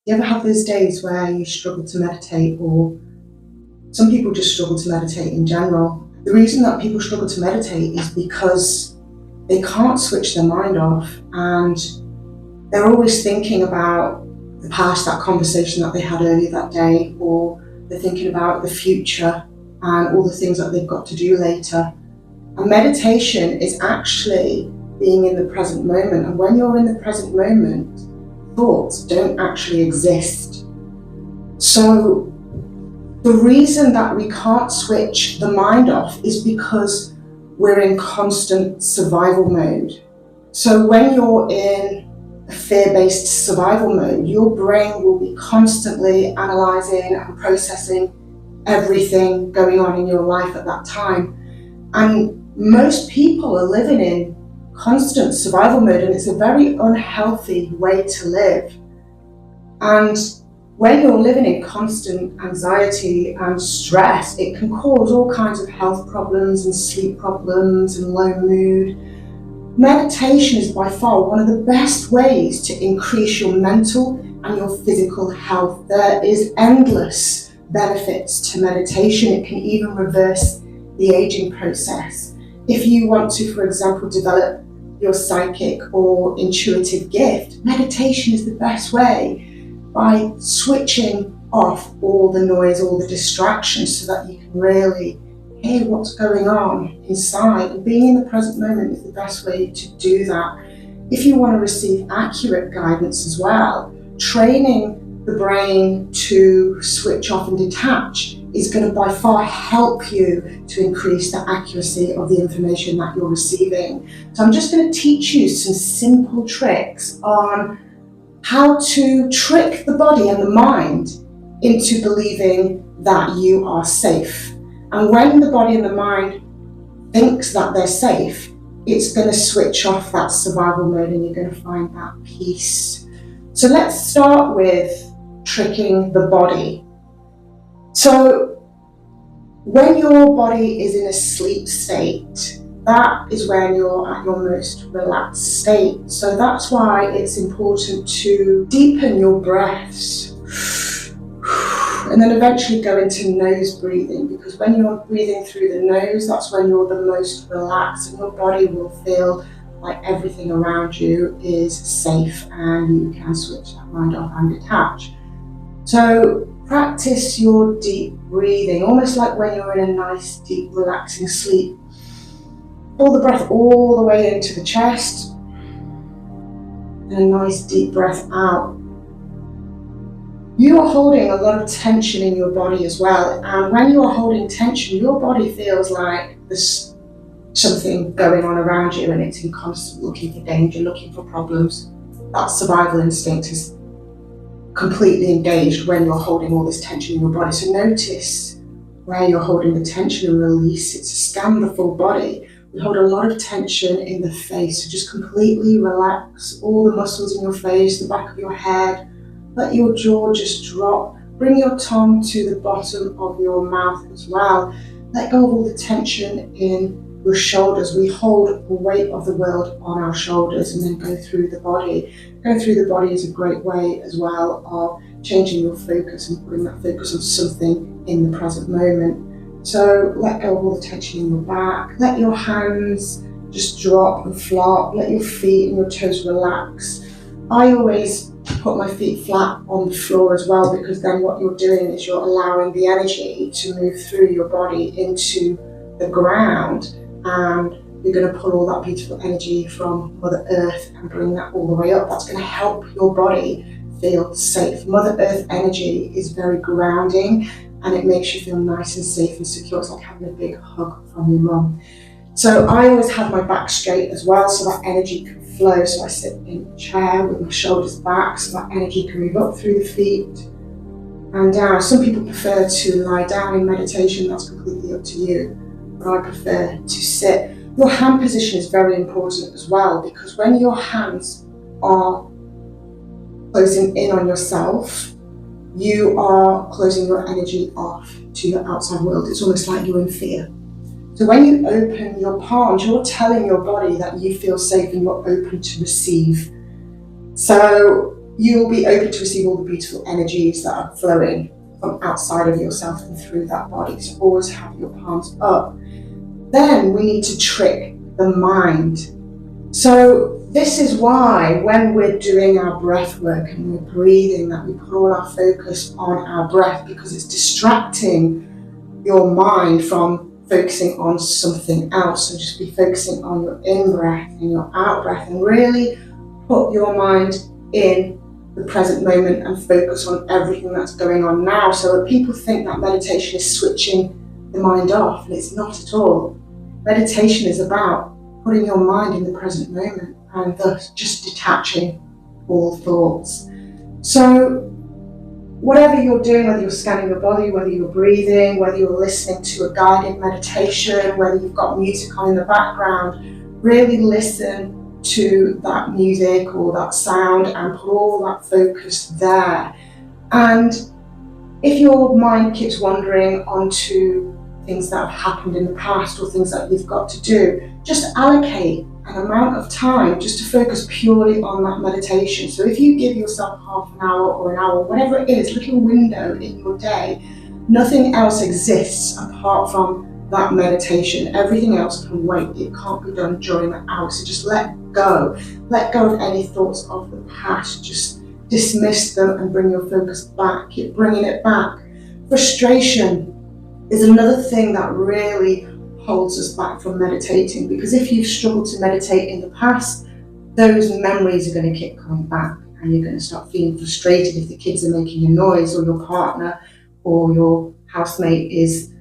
You ever have those days where you struggle to meditate, or some people just struggle to meditate in general? The reason that people struggle to meditate is because they can't switch their mind off, and they're always thinking about the past, that conversation that they had earlier that day, or they're thinking about the future and all the things that they've got to do later. And meditation is actually being in the present moment. And when you're in the present moment, thoughts don't actually exist. So the reason that we can't switch the mind off is because we're in constant survival mode. So when you're in a fear-based survival mode, your brain will be constantly analysing and processing everything going on in your life at that time. And most people are living in constant survival mode, and it's a very unhealthy way to live. And when you're living in constant anxiety and stress, it can cause all kinds of health problems and sleep problems and low mood. Meditation is by far one of the best ways to increase your mental and your physical health. There is endless benefits to meditation. It can even reverse the aging process. If you want to, for example, develop your psychic or intuitive gift, meditation is the best way, by switching off all the noise, all the distractions, so that you can really hear what's going on inside. And being in the present moment is the best way to do that. If you want to receive accurate guidance as well, training the brain to switch off and detach is going to by far help you to increase the accuracy of the information that you're receiving. So I'm just going to teach you some simple tricks on how to trick the body and the mind into believing that you are safe. And when the body and the mind thinks that they're safe, it's going to switch off that survival mode, and you're going to find that peace. So let's start with tricking the body. So when your body is in a sleep state, that is when you're at your most relaxed state. So that's why it's important to deepen your breaths and then eventually go into nose breathing, because when you're breathing through the nose, that's when you're the most relaxed, and your body will feel like everything around you is safe and you can switch that mind off and detach. So practice your deep breathing, almost like when you're in a nice, deep, relaxing sleep. Pull the breath all the way into the chest, and a nice deep breath out. You are holding a lot of tension in your body as well, and when you are holding tension, your body feels like there's something going on around you, and it's in constant looking for danger, looking for problems. That survival instinct is completely engaged when you're holding all this tension in your body. So notice where you're holding the tension and release it. To scan the full body. We hold a lot of tension in the face, so just completely relax all the muscles in your face, the back of your head. Let your jaw just drop. Bring your tongue to the bottom of your mouth as well. Let go of all the tension in your shoulders. We hold the weight of the world on our shoulders and then go through the body. Going through the body is a great way as well of changing your focus and putting that focus on something in the present moment. So let go of all the tension in your back. Let your hands just drop and flop. Let your feet and your toes relax. I always put my feet flat on the floor as well, because then what you're doing is you're allowing the energy to move through your body into the ground, and you're going to pull all that beautiful energy from Mother Earth and bring that all the way up. That's going to help your body feel safe. Mother Earth energy is very grounding, and it makes you feel nice and safe and secure. It's like having a big hug from your mum. So I always have my back straight as well, so that energy can flow. So I sit in a chair with my shoulders back, so that energy can move up through the feet and down. Some people prefer to lie down in meditation. That's completely up to you, but I prefer to sit. Your hand position is very important as well, because when your hands are closing in on yourself, you are closing your energy off to your outside world. It's almost like you're in fear. So when you open your palms, you're telling your body that you feel safe and you're open to receive. So you'll be open to receive all the beautiful energies that are flowing from outside of yourself and through that body. So always have your palms up. Then we need to trick the mind. So this is why when we're doing our breath work and we're breathing, that we put all our focus on our breath, because it's distracting your mind from focusing on something else. So just be focusing on your in-breath and your out-breath, and really put your mind in the present moment and focus on everything that's going on now. So that people think that meditation is switching the mind off, and it's not at all. Meditation is about putting your mind in the present moment and thus just detaching all thoughts. So whatever you're doing, whether you're scanning your body, whether you're breathing, whether you're listening to a guided meditation, whether you've got music on in the background, really listen to that music or that sound and put all that focus there. And if your mind keeps wandering onto things that have happened in the past or things that you've got to do, just allocate an amount of time just to focus purely on that meditation. So if you give yourself half an hour or an hour, whatever it is, little window in your day, nothing else exists apart from that meditation. Everything else can wait. It can't be done during that hour. So just let go of any thoughts of the past. Just dismiss them and bring your focus back. Keep bringing it back. Frustration is another thing that really holds us back from meditating, because if you've struggled to meditate in the past, those memories are going to keep coming back, and you're going to start feeling frustrated if the kids are making a noise, or your partner or your housemate is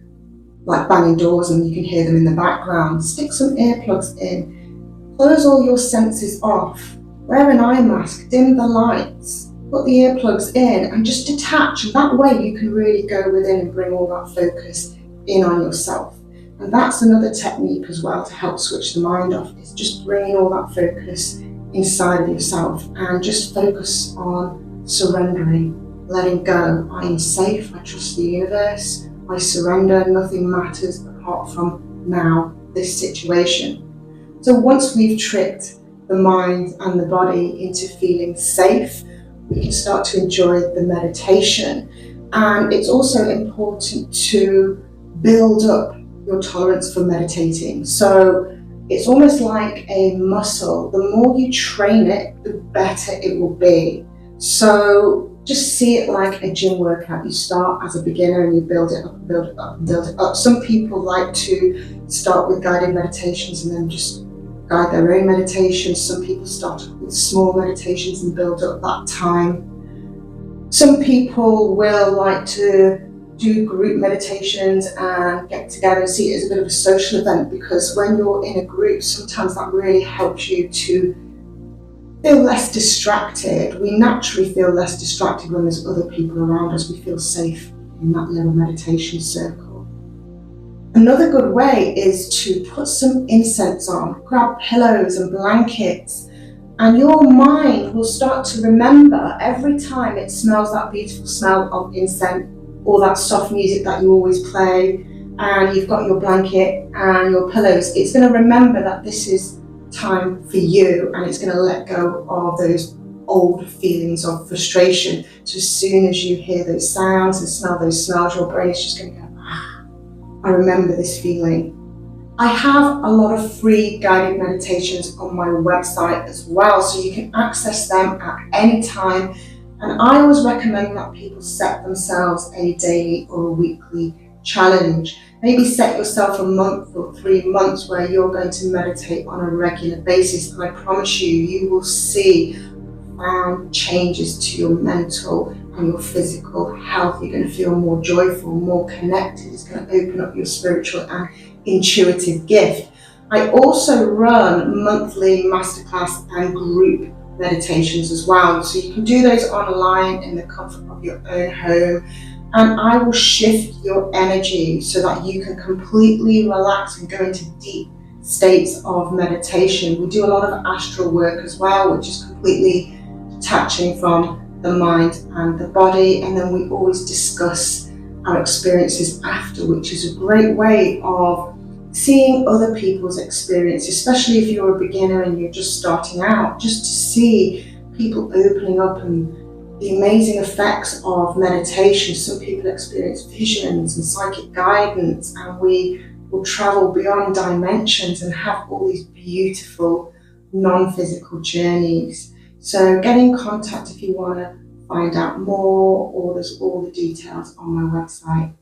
like banging doors and you can hear them in the background. Stick some earplugs in, close all your senses off, wear an eye mask, dim the lights, put the earplugs in and just detach. And that way you can really go within and bring all that focus in on yourself. And that's another technique as well to help switch the mind off, is just bringing all that focus inside of yourself and just focus on surrendering, letting go. I am safe, I trust the universe, I surrender, nothing matters apart from now, this situation. So once we've tricked the mind and the body into feeling safe, we can start to enjoy the meditation. And it's also important to build up your tolerance for meditating. So it's almost like a muscle. The more you train it, the better it will be. So just see it like a gym workout. You start as a beginner and you build it up and build it up and build it up. Some people like to start with guided meditations and then just guide their own meditations. Some people start with small meditations and build up that time. Some people will like to do group meditations and get together and see it as a bit of a social event, because when you're in a group, sometimes that really helps you to feel less distracted. We naturally feel less distracted when there's other people around us. We feel safe in that little meditation circle. Another good way is to put some incense on, grab pillows and blankets, and your mind will start to remember every time it smells that beautiful smell of incense or that soft music that you always play, and you've got your blanket and your pillows. It's going to remember that this is time for you, and it's going to let go of those old feelings of frustration. So as soon as you hear those sounds and smell those smells, your brain is just going to go, I remember this feeling. I have a lot of free guided meditations on my website as well, so you can access them at any time. And I always recommend that people set themselves a daily or a weekly challenge. Maybe set yourself a month or 3 months where you're going to meditate on a regular basis. And I promise you, you will see changes to your mental and your physical health. You're going to feel more joyful, more connected. It's going to open up your spiritual and intuitive gift. I also run monthly masterclass and group meditations as well. So you can do those online in the comfort of your own home. And I will shift your energy so that you can completely relax and go into deep states of meditation. We do a lot of astral work as well, which is completely detaching from the mind and the body. And then we always discuss our experiences after, which is a great way of seeing other people's experience, especially if you're a beginner and you're just starting out, just to see people opening up and the amazing effects of meditation. Some people experience visions and psychic guidance, and we will travel beyond dimensions and have all these beautiful non-physical journeys. So get in contact if you want to find out more, or there's all the details on my website.